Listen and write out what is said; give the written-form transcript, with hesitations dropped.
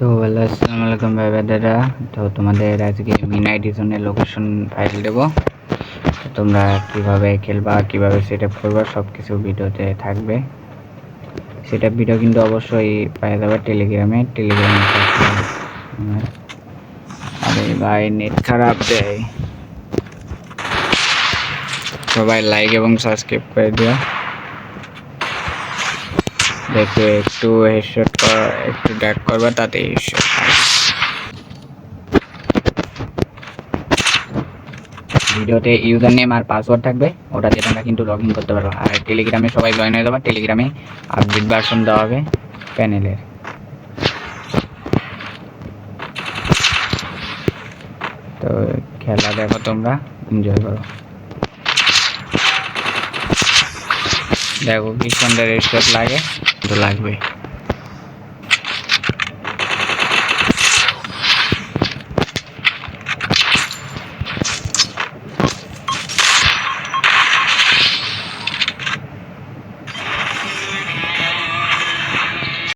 তো হ্যালো, আসসালামু আলাইকুম ভাই দাদা। তো তোমাদের আজকে মিনা এডিশনের লোকেশন ফাইল দেব। তো তোমরা কিভাবে খেলবা, কিভাবে সেট আপ করবা, সব কিছু ভিডিওতে থাকবে। সেট আপ ভিডিও কিন্তু অবশ্যই পাওয়া যাবে টেলিগ্রামে। আরে ভাই নেট খারাপ দেয়, সবাই লাইক এবং সাবস্ক্রাইব করে দিও। দেখে একটু হেডশট করা, একটু ড্র্যাগ করবা, তাতে হেডশট। ভিডিওতে ইউজার নেম আর পাসওয়ার্ড থাকবে, ওটাতে তোমরা কিন্তু লগ ইন করতে পারো। আর টেলিগ্রামে সবাই জয়েন হয়ে যাবে। টেলিগ্রামে আপডেট ভার্সন দেওয়া হবে প্যানেলের। তো খেলা দেখো, তোমরা এনজয় করো। দেখো কি সুন্দর হেডশট লাগে, তো লাগবে।